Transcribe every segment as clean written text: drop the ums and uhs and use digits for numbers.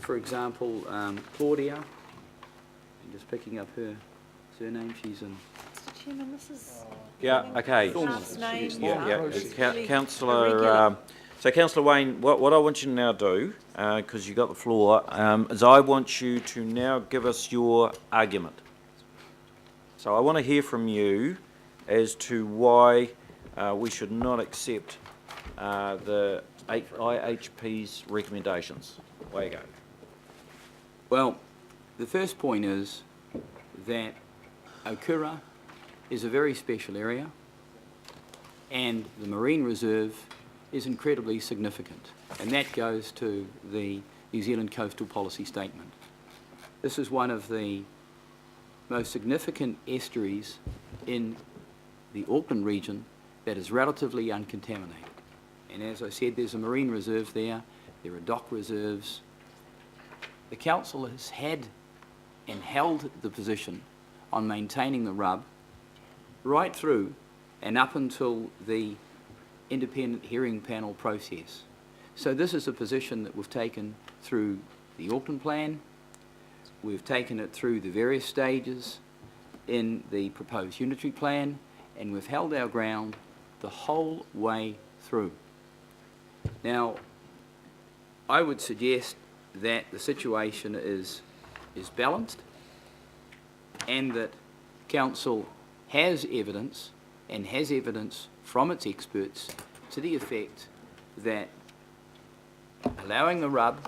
for example, Claudia, I'm just picking up her surname, she's in... Mr. Chairman, this is... Yeah, okay. Councillor... so, Councillor Wayne, what I want you to now do, because you got the floor, is I want you to now give us your argument. So I want to hear from you as to why we should not accept the IHP's recommendations. Away you go. Well, the first point is that Okura is a very special area and the Marine Reserve is incredibly significant, and that goes to the New Zealand Coastal Policy Statement. This is one of the most significant estuaries in the Auckland region that is relatively uncontaminated. And as I said, there's a marine reserve there, there are dock reserves. The council has had and held the position on maintaining the RUB right through and up until the independent hearing panel process. So this is a position that we've taken through the Auckland plan, we've taken it through the various stages in the proposed unitary plan, and we've held our ground the whole way through. Now, I would suggest that the situation is balanced and that Council has evidence and has evidence from its experts to the effect that allowing the RUB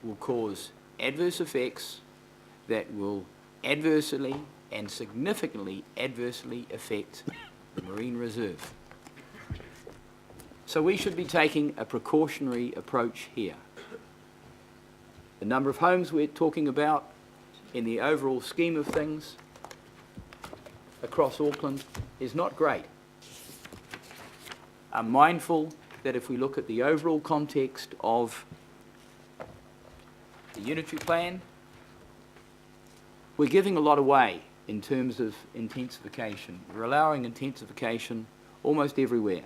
will cause adverse effects that will adversely and significantly adversely affect the Marine Reserve. So we should be taking a precautionary approach here. The number of homes we're talking about in the overall scheme of things across Auckland is not great. I'm mindful that if we look at the overall context of the unitary plan, we're giving a lot away in terms of intensification. We're allowing intensification almost everywhere.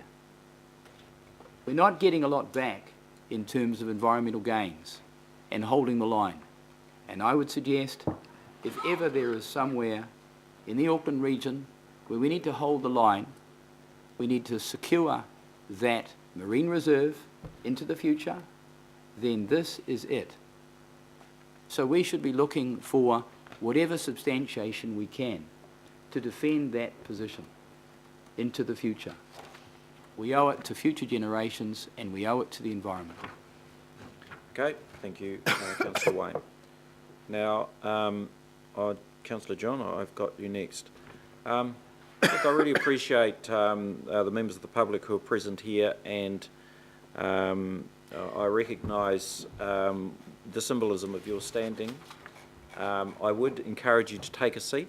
We're not getting a lot back in terms of environmental gains and holding the line. And I would suggest if ever there is somewhere in the Auckland region where we need to hold the line, we need to secure that marine reserve into the future, then this is it. So we should be looking for whatever substantiation we can to defend that position into the future. We owe it to future generations and we owe it to the environment. Okay, thank you, Councillor Wayne. Now, Councillor John, I've got you next. Look, I really appreciate the members of the public who are present here, and I recognise the symbolism of your standing. I would encourage you to take a seat.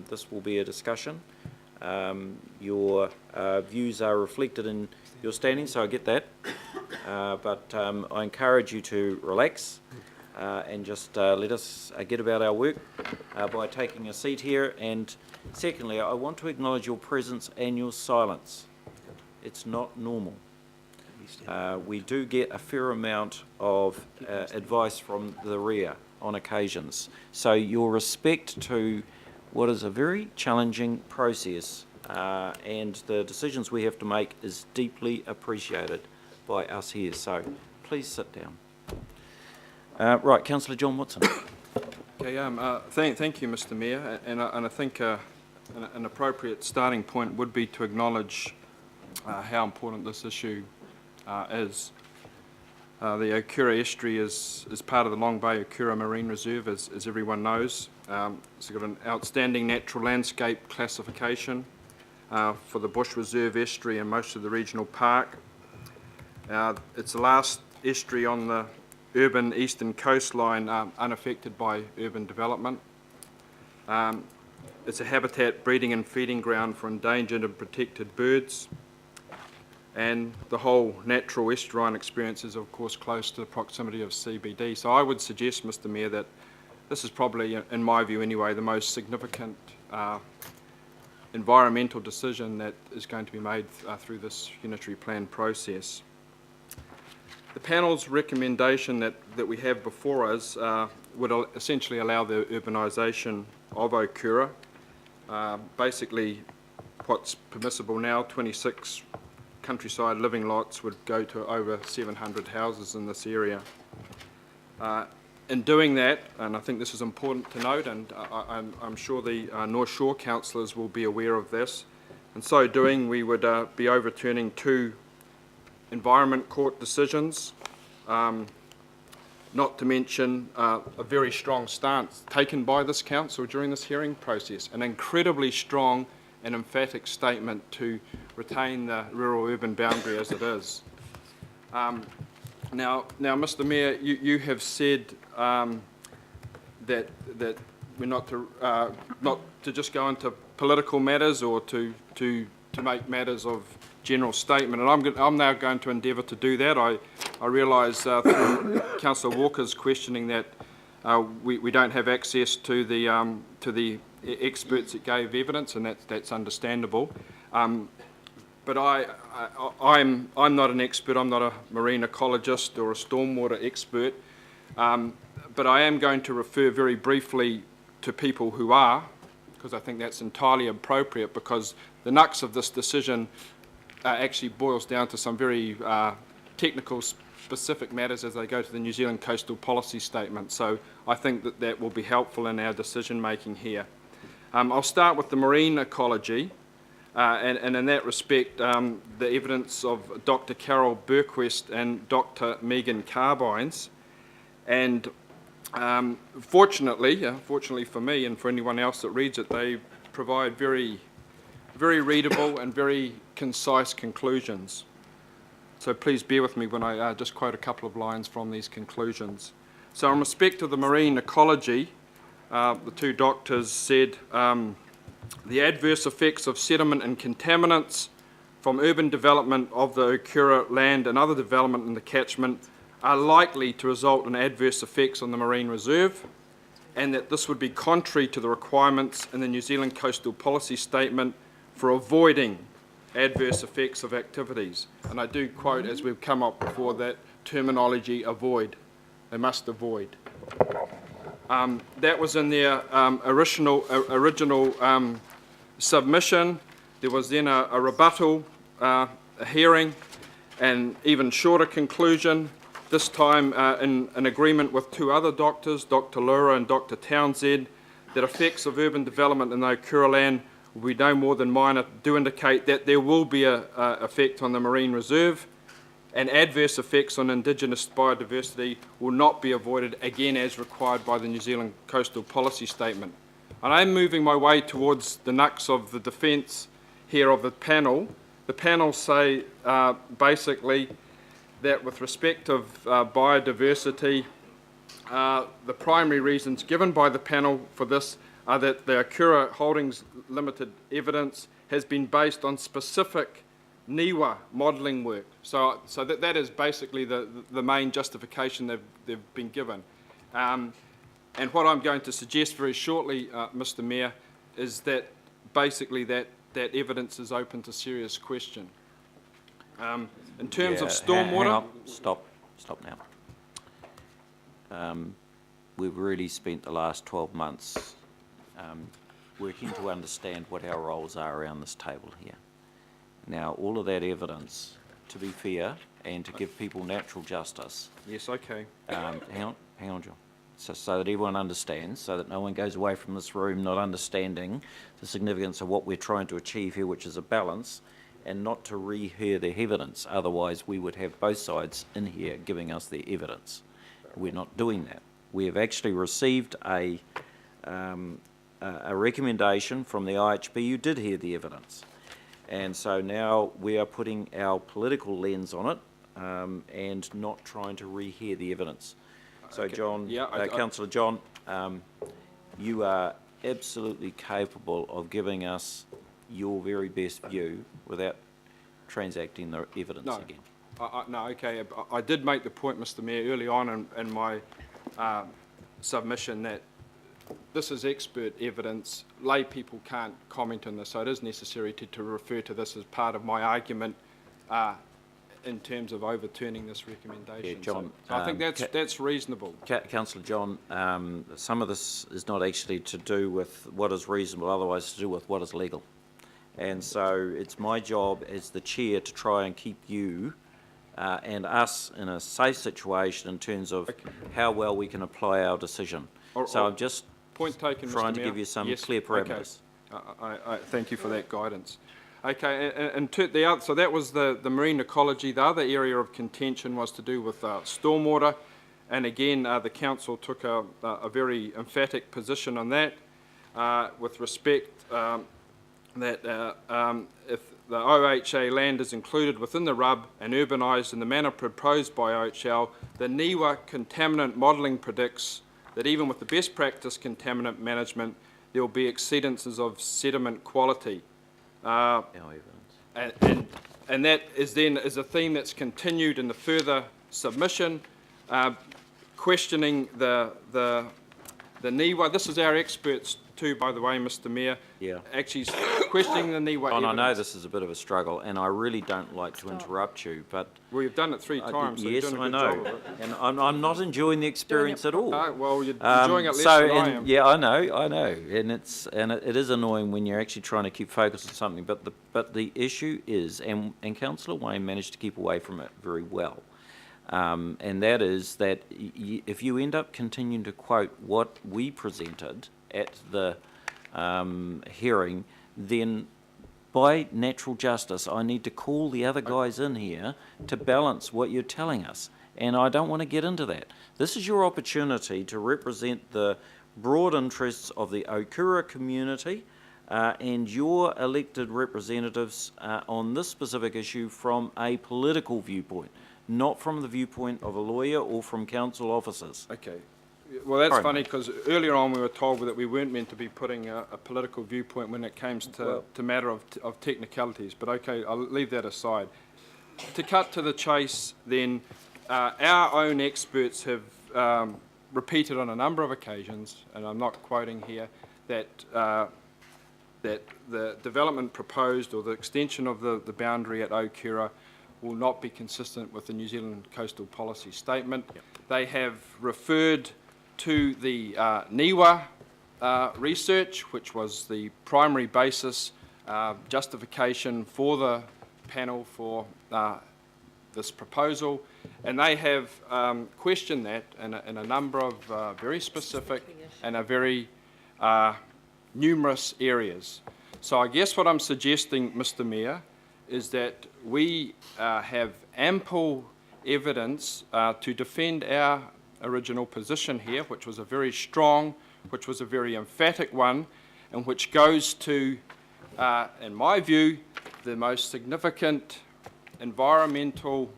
This will be a discussion. Your views are reflected in your standing, so I get that. But I encourage you to relax and just let us get about our work by taking a seat here. And secondly, I want to acknowledge your presence and your silence. It's not normal. We do get a fair amount of advice from the rear on occasions. So your respect to what is a very challenging process and the decisions we have to make is deeply appreciated by us here. So please sit down. Right, Councillor John Watson. Okay, thank you, Mr. Mayor, and I think an appropriate starting point would be to acknowledge how important this issue is. The Okura estuary is part of the Long Bay Okura Marine Reserve, as everyone knows. It's got an outstanding natural landscape classification for the Bush Reserve estuary and most of the regional park. It's the last estuary on the urban eastern coastline unaffected by urban development. It's a habitat, breeding and feeding ground for endangered and protected birds. And the whole natural estuarine experience is, of course, close to the proximity of CBD. So I would suggest, Mr. Mayor, that this is probably, in my view anyway, the most significant environmental decision that is going to be made through this unitary plan process. The panel's recommendation that we have before us would essentially allow the urbanisation of Okura. Basically, what's permissible now, 26 countryside living lots, would go to over 700 houses in this area. In doing that, and I think this is important to note, and I'm sure the North Shore councillors will be aware of this, in so doing we would be overturning 2 Environment Court decisions, not to mention a very strong stance taken by this council during this hearing process, an incredibly strong and emphatic statement to retain the rural-urban boundary as it is. Now, Mr. Mayor, you have said that we're not to just go into political matters or to make matters of general statement, and I'm now going to endeavour to do that. I realise through Councillor Walker's questioning that we don't have access to the experts that gave evidence, and that's understandable. But I'm not an expert. I'm not a marine ecologist or a stormwater expert. But I am going to refer very briefly to people who are, because I think that's entirely appropriate, because the nux of this decision actually boils down to some very technical, specific matters as they go to the New Zealand Coastal Policy Statement. So I think that will be helpful in our decision making here. I'll start with the marine ecology, and in that respect, the evidence of Dr. Carol Berquist and Dr. Megan Carbines. And fortunately for me and for anyone else that reads it, they provide very readable and very concise conclusions. So please bear with me when I just quote a couple of lines from these conclusions. So in respect to the marine ecology, the 2 doctors said the adverse effects of sediment and contaminants from urban development of the Okura land and other development in the catchment are likely to result in adverse effects on the marine reserve, and that this would be contrary to the requirements in the New Zealand Coastal Policy Statement for avoiding adverse effects of activities. And I do quote, as we've come up before, that terminology, avoid. They must avoid. That was in their original submission. There was then a rebuttal, a hearing, and even shorter conclusion, this time in agreement with 2 other doctors, Dr. Lura and Dr. Townsend, that effects of urban development in the Okura land will be no more than minor, do indicate that there will be an effect on the marine reserve, and adverse effects on indigenous biodiversity will not be avoided, again as required by the New Zealand Coastal Policy Statement. And I'm moving my way towards the nux of the defence here of the panel. The panel say basically that with respect of biodiversity, the primary reasons given by the panel for this are that the Okura Holdings Limited evidence has been based on specific NIWA modelling work. So that is basically the main justification they've been given. And what I'm going to suggest very shortly, Mr. Mayor, is that basically that evidence is open to serious question. In terms of stormwater... Hang on. Stop now. We've really spent the last 12 months working to understand what our roles are around this table here. Now, all of that evidence, to be fair and to give people natural justice... Yes, okay. Hang on, John. So that everyone understands, so that no one goes away from this room not understanding the significance of what we're trying to achieve here, which is a balance, and not to rehear their evidence. Otherwise, we would have both sides in here giving us their evidence. We're not doing that. We have actually received a recommendation from the IHP. You did hear the evidence. And so now we are putting our political lens on it and not trying to rehear the evidence. So, okay. John, Councillor John, you are absolutely capable of giving us your very best view without transacting the evidence again. No, okay. I did make the point, Mr. Mayor, early on in my submission that this is expert evidence. Lay people can't comment on this, so it is necessary to refer to this as part of my argument in terms of overturning this recommendation. Yeah, John, So I think that's reasonable. Councillor John, some of this is not actually to do with what is reasonable, otherwise to do with what is legal. And so it's my job as the chair to try and keep you and us in a safe situation in terms of how well we can apply our decision. So I'm just Point taken, Mr. trying to Mayor. give you some Yes, clear parameters. Okay. I thank you for that guidance. Okay, and so that was the marine ecology. The other area of contention was to do with stormwater, and again, the council took a very emphatic position on that with respect that if the OHA land is included within the RUB and urbanised in the manner proposed by OHL, the NIWA contaminant modelling predicts that even with the best practice contaminant management, there will be exceedances of sediment quality. Our evidence. And that is a theme that's continued in the further submission, questioning the NIWA. This is our experts too, by the way, Mr. Mayor. Yeah. Actually questioning the NIWA John, I know evidence. this is a bit of a struggle, and I really don't like to interrupt you, but Well, you've done it 3 times, so you're yes, doing a I good know, job of it. and I'm not enjoying the experience at all. Well, you're enjoying it less than I am. Yeah, I know, and it is annoying when you're actually trying to keep focus on something. But the issue is, and Councillor Wayne managed to keep away from it very well, and that is that if you end up continuing to quote what we presented at the hearing, then by natural justice, I need to call the other guys in here to balance what you're telling us. And I don't want to get into that. This is your opportunity to represent the broad interests of the Okura community and your elected representatives on this specific issue from a political viewpoint, not from the viewpoint of a lawyer or from council officers. Okay. Well, that's Sorry, funny mate. because earlier on we were told that we weren't meant to be putting a political viewpoint when it comes to matter of technicalities. But okay, I'll leave that aside. To cut to the chase, then, our own experts have repeated on a number of occasions, and I'm not quoting here, that that the development proposed or the extension of the boundary at Okura will not be consistent with the New Zealand Coastal Policy Statement. Yep. They have referred to the NIWA research, which was the primary basis justification for the panel for this proposal, and they have questioned that in a number of very specific and a very numerous areas. So I guess what I'm suggesting, Mr. Mayor, is that we have ample evidence to defend our original position here, which was a very strong, which was a very emphatic one, and which goes to, in my view, the most significant environmental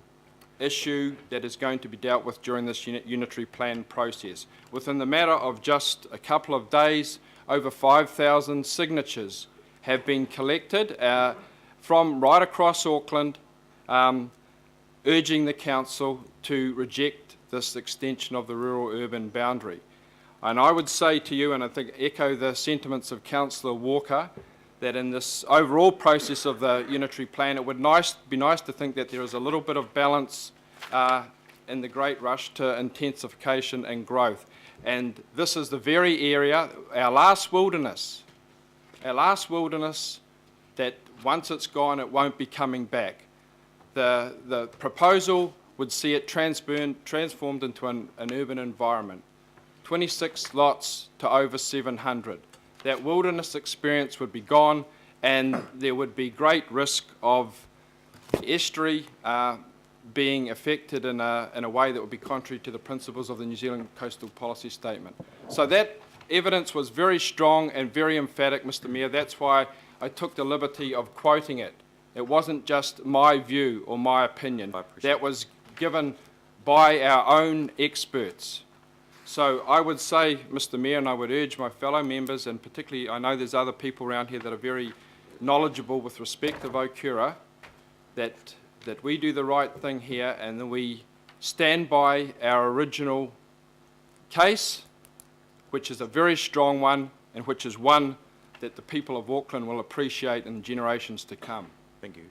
issue that is going to be dealt with during this unitary plan process. Within the matter of just a couple of days, over 5,000 signatures have been collected from right across Auckland, urging the council to reject this extension of the rural-urban boundary. And I would say to you, and I think echo the sentiments of Councillor Walker, that in this overall process of the unitary plan, it would be nice to think that there is a little bit of balance in the great rush to intensification and growth. And this is the very area, our last wilderness, that once it's gone, it won't be coming back. The proposal would see it transformed into an urban environment. 26 lots to over 700. That wilderness experience would be gone, and there would be great risk of the estuary being affected in a way that would be contrary to the principles of the New Zealand Coastal Policy Statement. So that evidence was very strong and very emphatic, Mr. Mayor. That's why I took the liberty of quoting it. It wasn't just my view or my opinion. That was given by our own experts. So I would say, Mr. Mayor, and I would urge my fellow members, and particularly I know there's other people around here that are very knowledgeable with respect of Okura, that we do the right thing here and that we stand by our original case, which is a very strong one and which is one that the people of Auckland will appreciate in generations to come. Thank you.